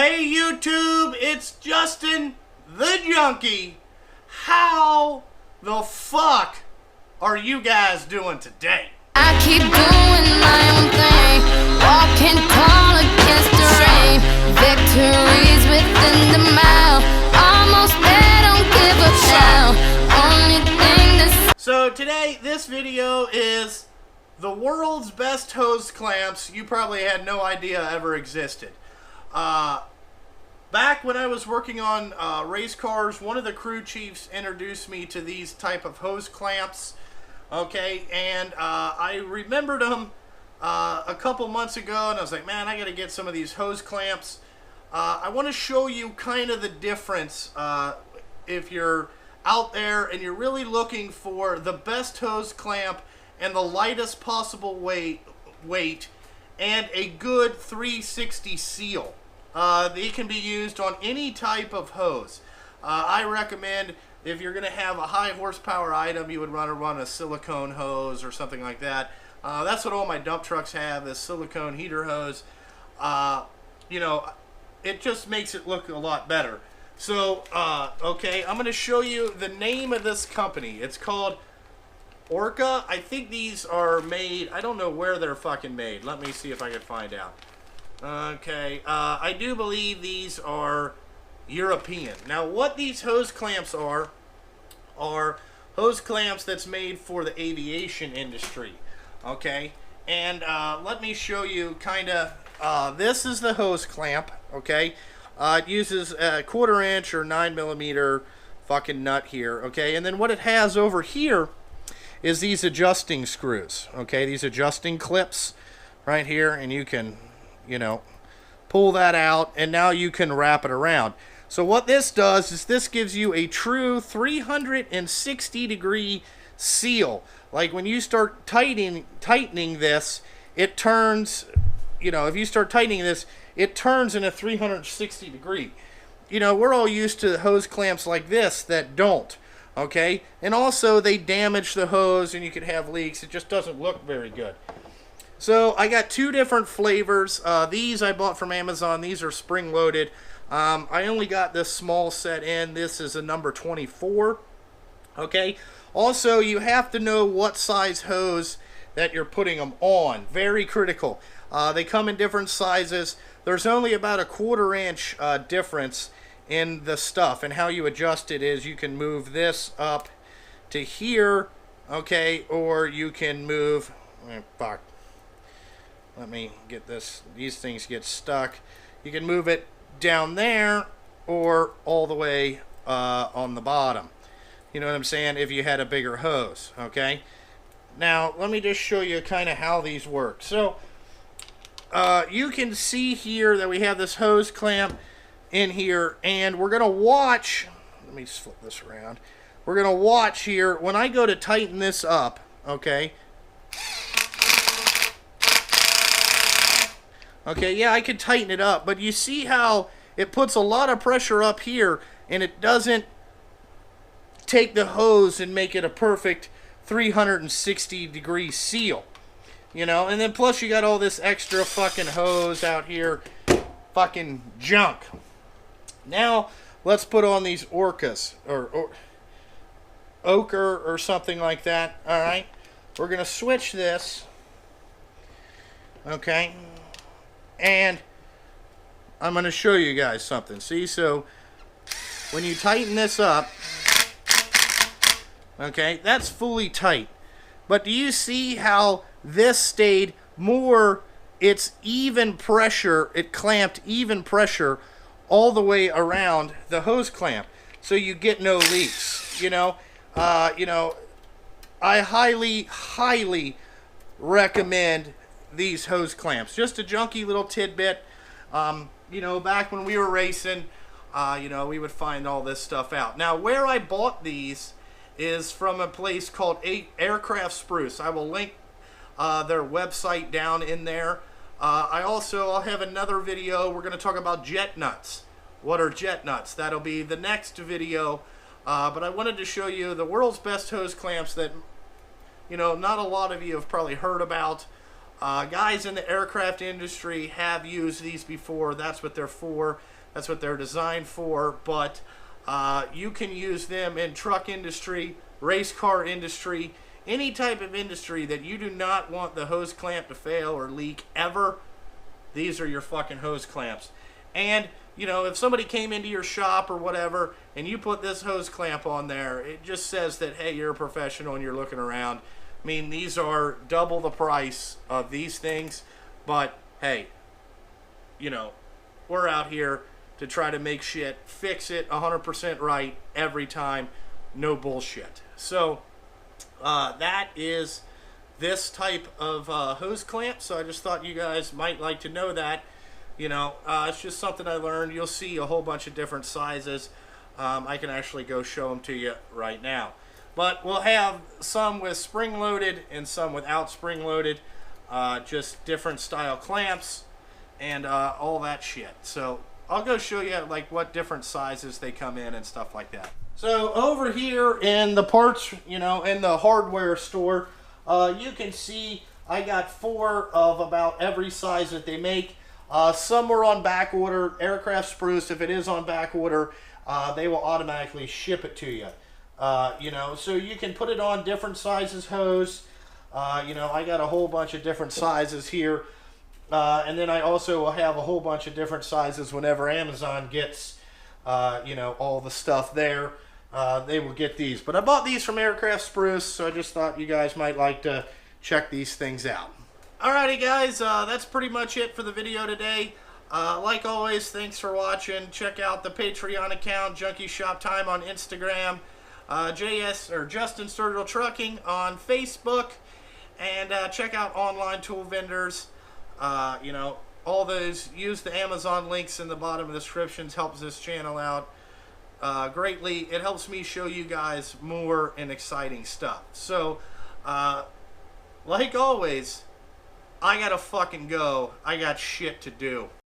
Hey YouTube, it's Justin the Junkie. How the fuck are you guys doing today? I keep doing my own thing, walking tall against the rain. Victories within the mile, almost there, don't give up now. Only thing that's... So today, this video is the world's best hose clamps you probably had no idea ever existed. Back when I was working on race cars, one of the crew chiefs introduced me to these type of hose clamps. Okay, and I remembered them a couple months ago, and I was like, man, I got to get some of these hose clamps. I want to show you kind of the difference if you're out there and you're really looking for the best hose clamp and the lightest possible weight and a good 360 seal. They can be used on any type of hose. I recommend if you're going to have a high horsepower item, you would run a silicone hose or something like that. That's what all my dump trucks have, is silicone heater hose. You know, it just makes it look a lot better. So, okay, I'm going to show you the name of this company. It's called Orca. I think these are made, I don't know where they're fucking made. Let me see if I can find out. Okay, I do believe these are European. Now, what these hose clamps are hose clamps that's made for the aviation industry. Okay, and let me show you kind of, this is the hose clamp, okay? It uses a 1/4 inch or 9mm fucking nut here, okay? And then what it has over here is these adjusting screws, okay? These adjusting clips right here, and you can, you know, pull that out, and now you can wrap it around. So what this does is this gives you a true 360 degree seal. Like when you start tightening this, it turns, you know, if you start tightening this, it turns in a 360 degree. You know, we're all used to hose clamps like this that don't, okay? And also they damage the hose and you could have leaks. It just doesn't look very good. So I got two different flavors. These I bought from Amazon. These are spring-loaded. I only got this small set in. This is a number 24. Okay. Also, you have to know what size hose that you're putting them on. Very critical. They come in different sizes. There's only about a 1/4 inch difference in the stuff. And how you adjust it is you can move this up to here. Okay. Or you can move... fuck. Let me get this. These things get stuck. You can move it down there or all the way on the bottom. You know what I'm saying? If you had a bigger hose. Okay. Now let me just show you kind of how these work. So you can see here that we have this hose clamp in here, and we're gonna watch. Let me just flip this around. We're gonna watch here when I go to tighten this up. Okay. Okay, yeah, I could tighten it up, but you see how it puts a lot of pressure up here, and it doesn't take the hose and make it a perfect 360 degree seal. You know, and then plus you got all this extra fucking hose out here, fucking junk. Now, let's put on these Orcas, or Ochre or something like that, alright? We're going to switch this, okay? And I'm going to show you guys something. See, so when you tighten this up, okay, that's fully tight. But do you see how this stayed more, it's even pressure, it clamped even pressure all the way around the hose clamp. So you get no leaks, you know. I highly recommend these hose clamps. Just a junky little tidbit. You know, back when we were racing, you know, we would find all this stuff out. Now, where I bought these is from a place called Aircraft Spruce. I will link their website down in there. I'll have another video. We're going to talk about jet nuts. What are jet nuts? That'll be the next video. But I wanted to show you the world's best hose clamps that, you know, not a lot of you have probably heard about. Guys in the aircraft industry have used these before. That's what they're for. That's what they're designed for. But you can use them in truck industry, race car industry, any type of industry that you do not want the hose clamp to fail or leak ever. These are your fucking hose clamps. And, you know, if somebody came into your shop or whatever and you put this hose clamp on there, it just says that, hey, you're a professional and you're looking around. I mean, these are double the price of these things, but hey, you know, we're out here to try to make shit, fix it 100% right every time, no bullshit. So that is this type of hose clamp. So I just thought you guys might like to know that. You know, it's just something I learned. You'll see a whole bunch of different sizes. I can actually go show them to you right now. But we'll have some with spring-loaded and some without spring-loaded. Just different style clamps and all that shit. So I'll go show you like what different sizes they come in and stuff like that. So over here in the parts, you know, in the hardware store, you can see I got 4 of about every size that they make. Some were on back order. Aircraft Spruce, if it is on back order, they will automatically ship it to you. You know, so you can put it on different sizes hose. You know, I got a whole bunch of different sizes here. And then I also will have a whole bunch of different sizes whenever Amazon gets, you know, all the stuff there. They will get these. But I bought these from Aircraft Spruce, so I just thought you guys might like to check these things out. Alrighty guys, that's pretty much it for the video today. Like always, thanks for watching. Check out the Patreon account, Junkie Shop Time on Instagram. Justin Sturgill Trucking on Facebook, and check out Online Tool Vendors. You know, all those, use the Amazon links in the bottom of the descriptions, helps this channel out greatly. It helps me show you guys more and exciting stuff. So, like always, I gotta fucking go. I got shit to do.